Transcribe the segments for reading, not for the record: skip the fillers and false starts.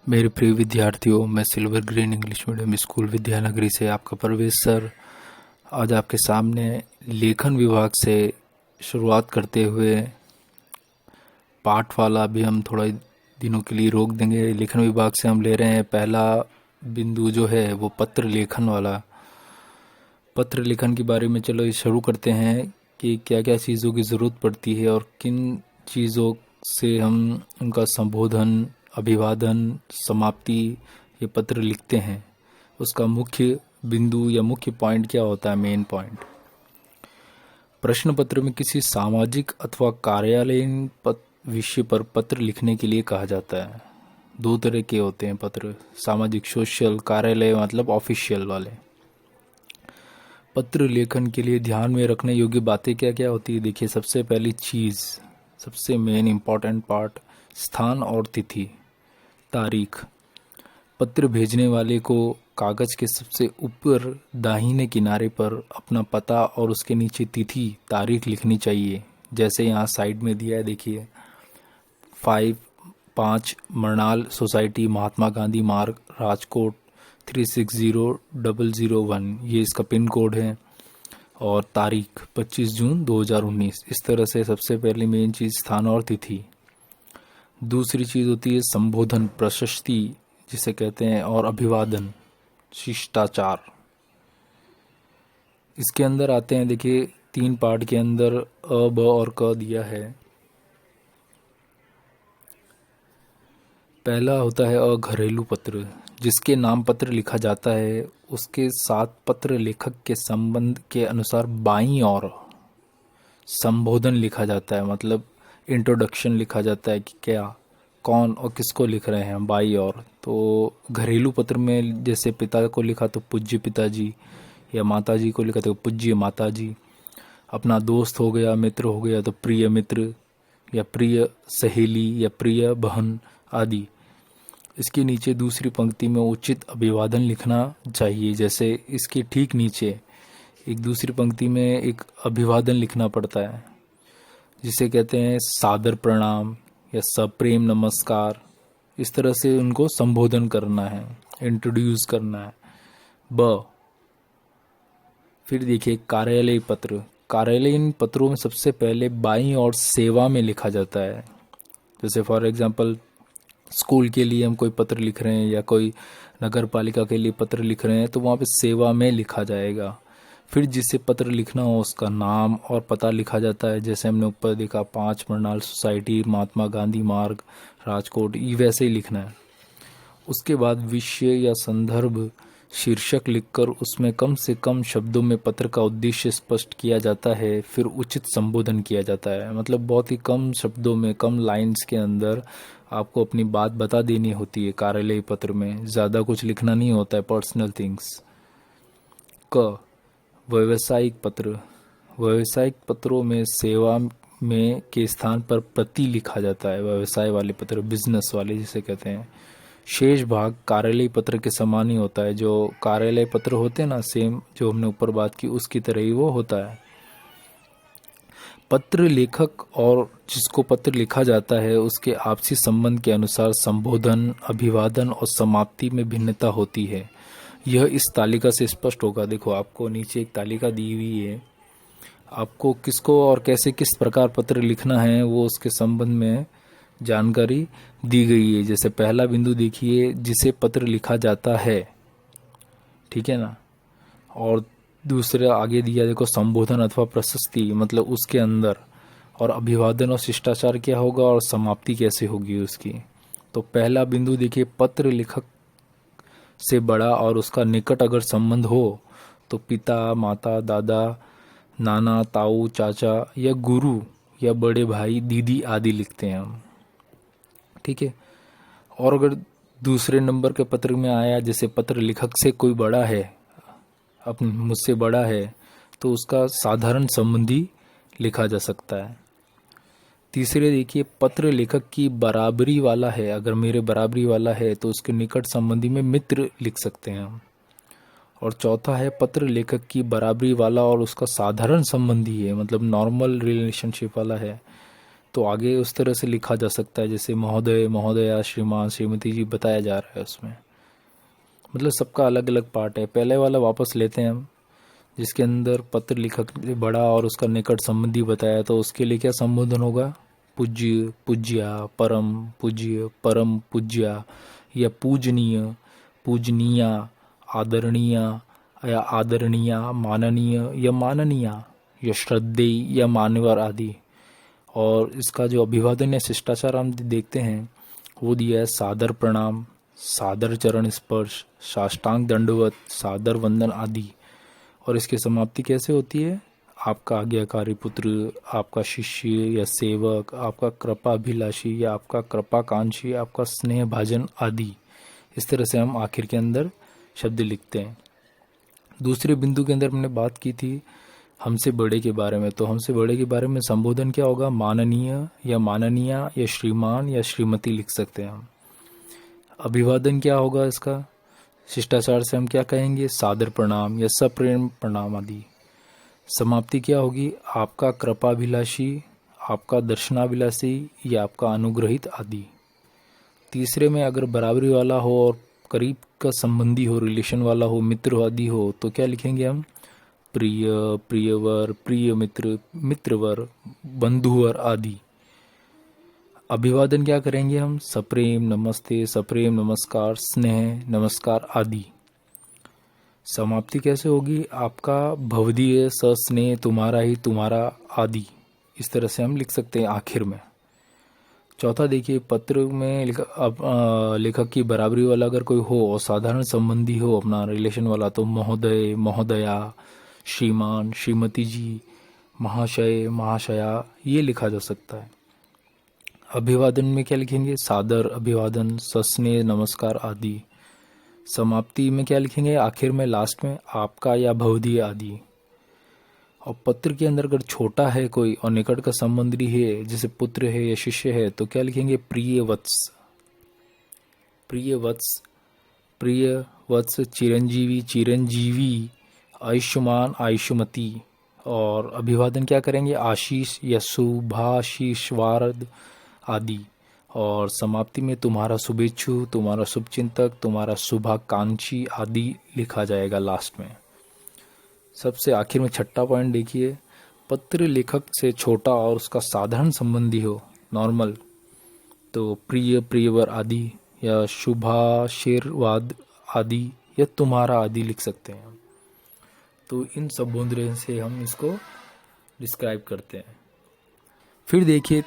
मेरे प्रिय विद्यार्थियों, मैं silver green English medium school विद्यानगरी से आपका प्रवेश सर आज आपके सामने लेखन विभाग से शुरुआत करते हुए पाठ वाला भी हम थोड़ा दिनों के लिए रोक देंगे। लेखन विभाग से हम ले रहे हैं पहला बिंदु जो है वो पत्र लेखन वाला। पत्र लेखन के बारे में चलो शुरू करते हैं कि क्या क्या चीज़ों की ज़रूरत पड़ती है और किन चीज़ों से हम उनका संबोधन, अभिवादन, समाप्ति ये पत्र लिखते हैं। उसका मुख्य बिंदु या मुख्य पॉइंट क्या होता है, मेन पॉइंट। प्रश्न पत्र में किसी सामाजिक अथवा कार्यालयीन विषय पर पत्र लिखने के लिए कहा जाता है। दो तरह के होते हैं पत्र, सामाजिक सोशल, कार्यालय मतलब ऑफिशियल वाले। पत्र लेखन के लिए ध्यान में रखने योग्य बातें क्या क्या होती है, देखिए। सबसे पहली चीज़, सबसे मेन इम्पॉर्टेंट पार्ट, स्थान और तिथि, तारीख। पत्र भेजने वाले को कागज़ के सबसे ऊपर दाहिने किनारे पर अपना पता और उसके नीचे तिथि, तारीख लिखनी चाहिए। जैसे यहाँ साइड में दिया है, देखिए 5 मरनाल सोसाइटी, महात्मा गांधी मार्ग, राजकोट 360001, ये इसका पिन कोड है। और तारीख 25 जून 2019। इस तरह से सबसे पहले मेन चीज़ स्थान और तिथि। दूसरी चीज़ होती है संबोधन, प्रशस्ति जिसे कहते हैं, और अभिवादन, शिष्टाचार। इसके अंदर आते हैं, देखिए 3 पार्ट के अंदर अ, ब और क दिया है। पहला होता है घरेलू पत्र, जिसके नाम पत्र लिखा जाता है उसके साथ पत्र लेखक के संबंध के अनुसार बाईं ओर संबोधन लिखा जाता है, मतलब इंट्रोडक्शन लिखा जाता है कि क्या, कौन और किसको लिख रहे हैं, बाईं ओर। तो घरेलू पत्र में जैसे पिता को लिखा तो पूज्य पिताजी, या माता जी को लिखा तो पूज्य माता जी। अपना दोस्त हो गया, मित्र हो गया तो प्रिय मित्र, या प्रिय सहेली, या प्रिय बहन आदि। इसके नीचे दूसरी पंक्ति में उचित अभिवादन लिखना चाहिए। जैसे इसके ठीक नीचे एक दूसरी पंक्ति में एक अभिवादन लिखना पड़ता है, जिसे कहते हैं सादर प्रणाम या सप्रेम नमस्कार। इस तरह से उनको संबोधन करना है, इंट्रोड्यूस करना है। फिर देखिए कार्यालय पत्र। कार्यालयीन पत्रों में सबसे पहले बाईं ओर सेवा में लिखा जाता है। जैसे फॉर एग्जांपल स्कूल के लिए हम कोई पत्र लिख रहे हैं या कोई नगर पालिका के लिए पत्र लिख रहे हैं तो वहाँ पे सेवा में लिखा जाएगा। फिर जिससे पत्र लिखना हो उसका नाम और पता लिखा जाता है। जैसे हमने ऊपर देखा 5 मरनाल सोसाइटी, महात्मा गांधी मार्ग, राजकोट, ये वैसे ही लिखना है। उसके बाद विषय या संदर्भ शीर्षक लिखकर उसमें कम से कम शब्दों में पत्र का उद्देश्य स्पष्ट किया जाता है। फिर उचित संबोधन किया जाता है, मतलब बहुत ही कम शब्दों में, कम लाइंस के अंदर आपको अपनी बात बता देनी होती है। कार्यालय पत्र में ज़्यादा कुछ लिखना नहीं होता है, पर्सनल थिंग्स। व्यावसायिक पत्र। व्यावसायिक पत्रों में सेवा में के स्थान पर प्रति लिखा जाता है। व्यवसाय वाले पत्र, बिजनेस वाले जिसे कहते हैं। शेष भाग कार्यालय पत्र के समान ही होता है। जो कार्यालय पत्र होते हैं ना, सेम जो हमने ऊपर बात की उसकी तरह ही वो होता है। पत्र लेखक और जिसको पत्र लिखा जाता है उसके आपसी संबंध के अनुसार संबोधन, अभिवादन और समाप्ति में भिन्नता होती है। यह इस तालिका से स्पष्ट होगा। देखो आपको नीचे एक तालिका दी हुई है, आपको किसको और कैसे किस प्रकार पत्र लिखना है वो उसके संबंध में जानकारी दी गई है। जैसे पहला बिंदु देखिए, जिसे पत्र लिखा जाता है, ठीक है ना। और दूसरा आगे दिया देखो संबोधन अथवा प्रशस्ति, मतलब उसके अंदर। और अभिवादन और शिष्टाचार क्या होगा और समाप्ति कैसे होगी उसकी। तो पहला बिंदु देखिए, पत्र लेखक से बड़ा और उसका निकट अगर संबंध हो तो पिता, माता, दादा, नाना, ताऊ, चाचा या गुरु या बड़े भाई, दीदी आदि लिखते हैं हम, ठीक है। और अगर दूसरे नंबर के पत्र में आया, जैसे पत्र लेखक से कोई बड़ा है, अपने मुझसे बड़ा है, तो उसका साधारण संबंधी लिखा जा सकता है। तीसरे देखिए, पत्र लेखक की बराबरी वाला है, अगर मेरे बराबरी वाला है तो उसके निकट संबंधी में मित्र लिख सकते हैं हम। और चौथा है, पत्र लेखक की बराबरी वाला और उसका साधारण संबंधी है, मतलब नॉर्मल रिलेशनशिप वाला है, तो आगे उस तरह से लिखा जा सकता है, जैसे महोदय, महोदया, श्रीमान, श्रीमती जी बताया जा रहा है उसमें। मतलब सबका अलग अलग पार्ट है। पहले वाला वापस लेते हैं हम, जिसके अंदर पत्र लेखक ने बड़ा और उसका निकट संबंधी बताया, तो उसके लिए क्या संबोधन होगा? पूज्य, पूज्या, परम पूज्य, परम पूज्या, या पूजनीय, पूजनीया, आदरणीय या आदरणीया, माननीय या माननीया, या श्रद्धेय या मान्यवर आदि। और इसका जो अभिवादन या शिष्टाचार हम देखते हैं वो दिया है: सादर प्रणाम, सादर चरण स्पर्श, साष्टांग दंडवत, सादर वंदन आदि। और इसकी समाप्ति कैसे होती है? आपका आज्ञाकारी पुत्र, आपका शिष्य या सेवक, आपका कृपाभिलाषी या आपका कृपाकांक्षी, आपका स्नेह भाजन आदि। इस तरह से हम आखिर के अंदर शब्द लिखते हैं। दूसरे बिंदु के अंदर हमने बात की थी हमसे बड़े के बारे में। तो हमसे बड़े के बारे में संबोधन क्या होगा? माननीय या माननीया या श्रीमान या श्रीमती लिख सकते हैं हम। अभिवादन क्या होगा इसका? शिष्टाचार से हम क्या कहेंगे? सादर प्रणाम या सप्रेम प्रणाम आदि। समाप्ति क्या होगी? आपका कृपाभिलाषी, आपका दर्शनाभिलाषी या आपका अनुग्रहित आदि। तीसरे में अगर बराबरी वाला हो और करीब का संबंधी हो, रिलेशन वाला हो, मित्र आदि हो, तो क्या लिखेंगे हम? प्रिय, प्रियवर, प्रिय मित्र, मित्रवर, बंधुवर आदि। अभिवादन क्या करेंगे हम? सप्रेम, नमस्ते, सप्रेम, नमस्कार, स्नेह, नमस्कार आदि। समाप्ति कैसे होगी? आपका भवदीय, सस्नेह, तुम्हारा ही, तुम्हारा आदि। इस तरह से हम लिख सकते हैं आखिर में। चौथा देखिए, पत्र में लेखक की बराबरी वाला अगर कोई हो और साधारण संबंधी हो अपना रिलेशन वाला, तो महोदय, महोदया, श्रीमान, श्रीमती जी, महाशय, महाशया, ये लिखा जा सकता है। अभिवादन में क्या लिखेंगे? सादर अभिवादन, सस्नेह, नमस्कार आदि। समाप्ति में क्या लिखेंगे? आखिर में, लास्ट में, आपका या भवदीय आदि। और पत्र के अंदर अगर छोटा है कोई और निकट का संबंधी है, जैसे पुत्र है या शिष्य है, तो क्या लिखेंगे? प्रिय वत्स, प्रिय वत्स, प्रिय वत्स, चिरंजीवी, चिरंजीवी, आयुष्मान, आयुष्मती। और अभिवादन क्या करेंगे? आशीष या शुभाशीष वारद आदि। और समाप्ति में तुम्हारा शुभेच्छु, तुम्हारा शुभचिंतक, तुम्हारा शुभाकांक्षी आदि लिखा जाएगा लास्ट में। सबसे आखिर में छठा पॉइंट देखिए, पत्र लेखक से छोटा और उसका साधारण संबंधी हो, नॉर्मल, तो प्रिय, प्रियवर आदि, या शुभाशीर्वाद आदि, या तुम्हारा आदि लिख सकते हैं। तो इन संबोधन से हम इसको डिस्क्राइब करते हैं। फिर देखिए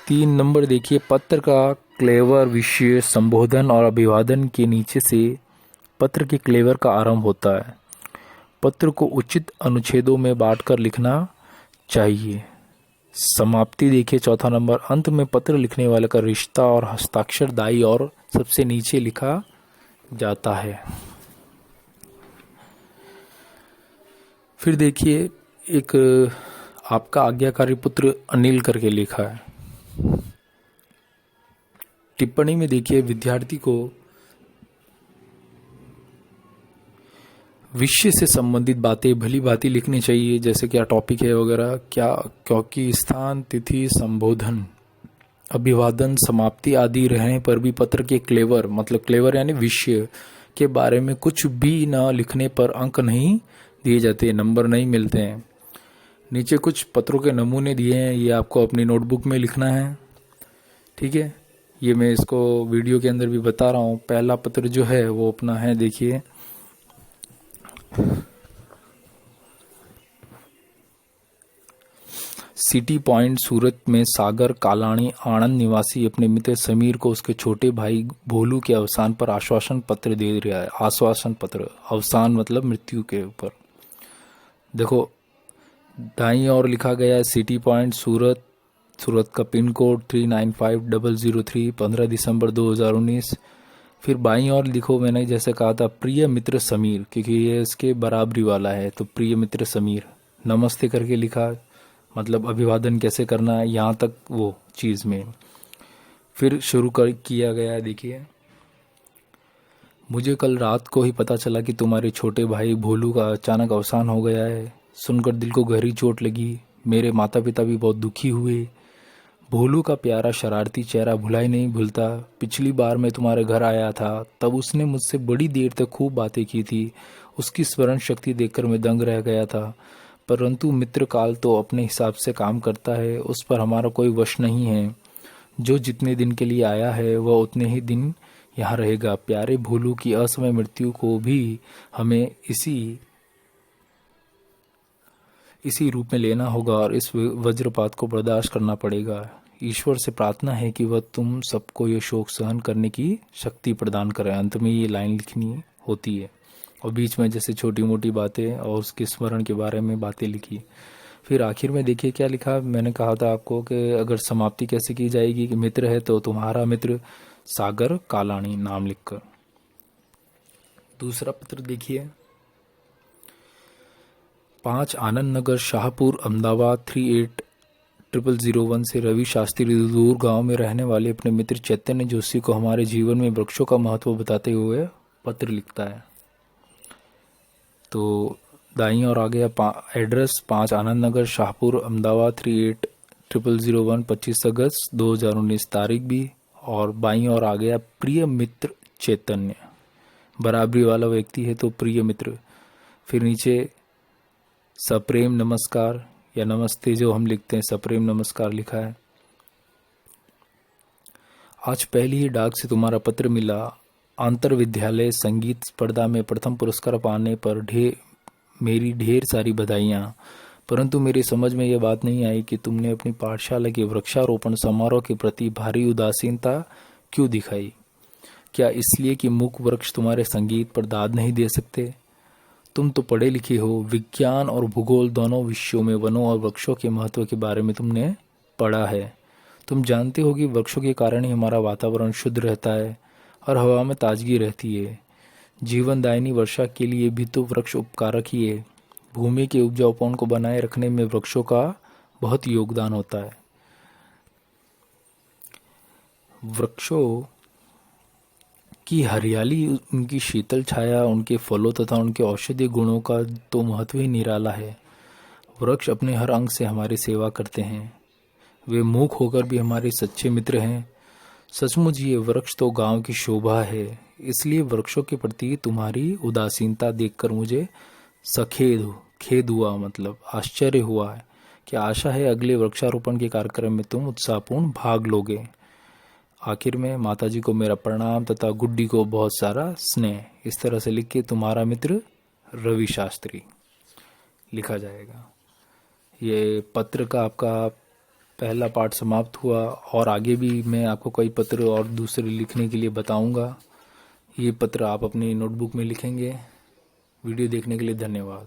3 नंबर देखिए, पत्र का क्लेवर, विषय, संबोधन और अभिवादन के नीचे से पत्र के क्लेवर का आरंभ होता है। पत्र को उचित अनुच्छेदों में बांटकर लिखना चाहिए। समाप्ति देखिए चौथा नंबर, अंत में पत्र लिखने वाले का रिश्ता और हस्ताक्षर दाई और सबसे नीचे लिखा जाता है। फिर देखिए एक आपका आज्ञाकारी पुत्र अनिल करके लिखा है। टिप्पणी में देखिए विद्यार्थी को विषय से संबंधित बातें भली भांति लिखनी चाहिए, जैसे क्या टॉपिक है वगैरह, क्या, क्योंकि स्थान, तिथि, संबोधन, अभिवादन, समाप्ति आदि रहने पर भी पत्र के क्लेवर, मतलब क्लेवर यानी विषय के बारे में कुछ भी न लिखने पर अंक नहीं दिए जाते, नंबर नहीं मिलते हैं। नीचे कुछ पत्रों के नमूने दिए हैं, ये आपको अपनी नोटबुक में लिखना है, ठीक है। ये मैं इसको वीडियो के अंदर भी बता रहा हूँ। पहला पत्र जो है वो अपना है, देखिए सिटी पॉइंट सूरत में सागर कालानी आणंद निवासी अपने मित्र समीर को उसके छोटे भाई भोलू के अवसान पर आश्वासन पत्र दे रहा है। आश्वासन पत्र, अवसान मतलब मृत्यु के ऊपर। देखो दाईं ओर लिखा गया है सिटी पॉइंट सूरत, सूरत का पिन कोड 395003, 15 दिसंबर 2019। फिर बाईं ओर लिखो, मैंने जैसे कहा था, प्रिय मित्र समीर, क्योंकि ये इसके बराबरी वाला है, तो प्रिय मित्र समीर, नमस्ते करके लिखा, मतलब अभिवादन कैसे करना है यहाँ तक वो चीज़ में। फिर शुरू किया गया है, देखिए, मुझे कल रात को ही पता चला कि तुम्हारे छोटे भाई भोलू का अचानक अवसान हो गया है। सुनकर दिल को गहरी चोट लगी। मेरे माता पिता भी बहुत दुखी हुए। भोलू का प्यारा शरारती चेहरा भुलाई नहीं भूलता। पिछली बार मैं तुम्हारे घर आया था तब उसने मुझसे बड़ी देर तक खूब बातें की थी। उसकी स्मरण शक्ति देखकर मैं दंग रह गया था। परंतु मित्रकाल तो अपने हिसाब से काम करता है, उस पर हमारा कोई वश नहीं है। जो जितने दिन के लिए आया है वह उतने ही दिन यहाँ रहेगा। प्यारे भोलू की असमय मृत्यु को भी हमें इसी रूप में लेना होगा और इस वज्रपात को बर्दाश्त करना पड़ेगा। ईश्वर से प्रार्थना है कि वह तुम सबको ये शोक सहन करने की शक्ति प्रदान करे। अंत में ये लाइन लिखनी होती है और बीच में जैसे छोटी मोटी बातें और उसके स्मरण के बारे में बातें लिखी। फिर आखिर में देखिए क्या लिखा। मैंने कहा था आपको कि अगर समाप्ति कैसे की जाएगी कि मित्र है तो तुम्हारा मित्र सागर कालानी नाम लिखकर। दूसरा पत्र देखिए। 5 आनंद नगर शाहपुर अहमदाबाद 380001 से रवि शास्त्री दूर गांव में रहने वाले अपने मित्र चैतन्य जोशी को हमारे जीवन में वृक्षों का महत्व बताते हुए पत्र लिखता है। तो दाईं और आ गया एड्रेस 5 आनंद नगर शाहपुर अहमदाबाद 380001 25 अगस्त 2019 तारीख भी, और बाईं और आ गया प्रिय मित्र चैतन्य। बराबरी वाला व्यक्ति है तो प्रिय मित्र। फिर नीचे सप्रेम नमस्कार या नमस्ते जो हम लिखते हैं, सप्रेम नमस्कार लिखा है। आज पहली ही डाक से तुम्हारा पत्र मिला। अंतर विद्यालय संगीत स्पर्धा में प्रथम पुरस्कार पाने पर मेरी ढेर सारी बधाइयाँ। परंतु मेरी समझ में यह बात नहीं आई कि तुमने अपनी पाठशाला के वृक्षारोपण समारोह के प्रति भारी उदासीनता क्यों दिखाई। क्या इसलिए कि मुख वृक्ष तुम्हारे संगीत पर दाद नहीं दे सकते? तुम तो पढ़े लिखे हो। विज्ञान और भूगोल दोनों विषयों में वनों और वृक्षों के महत्व के बारे में तुमने पढ़ा है। तुम जानते हो कि वृक्षों के कारण ही हमारा वातावरण शुद्ध रहता है और हवा में ताजगी रहती है। जीवनदायिनी वर्षा के लिए भी तो वृक्ष उपकारक ही है। भूमि के उपजाऊपन को बनाए रखने में वृक्षों का बहुत योगदान होता है। वृक्षों की हरियाली, उनकी शीतल छाया, उनके फलों तथा उनके औषधीय गुणों का तो महत्व ही निराला है। वृक्ष अपने हर अंग से हमारी सेवा करते हैं। वे मूक होकर भी हमारे सच्चे मित्र हैं। सचमुच ये वृक्ष तो गांव की शोभा है। इसलिए वृक्षों के प्रति तुम्हारी उदासीनता देखकर मुझे खेद हुआ, मतलब आश्चर्य हुआ है। कि आशा है अगले वृक्षारोपण के कार्यक्रम में तुम उत्साहपूर्ण भाग लोगे। आखिर में माताजी को मेरा प्रणाम तथा गुड्डी को बहुत सारा स्नेह। इस तरह से लिख के तुम्हारा मित्र रवि शास्त्री लिखा जाएगा। ये पत्र का आपका पहला पार्ट समाप्त हुआ और आगे भी मैं आपको कई पत्र और दूसरे लिखने के लिए बताऊंगा। ये पत्र आप अपनी नोटबुक में लिखेंगे। वीडियो देखने के लिए धन्यवाद।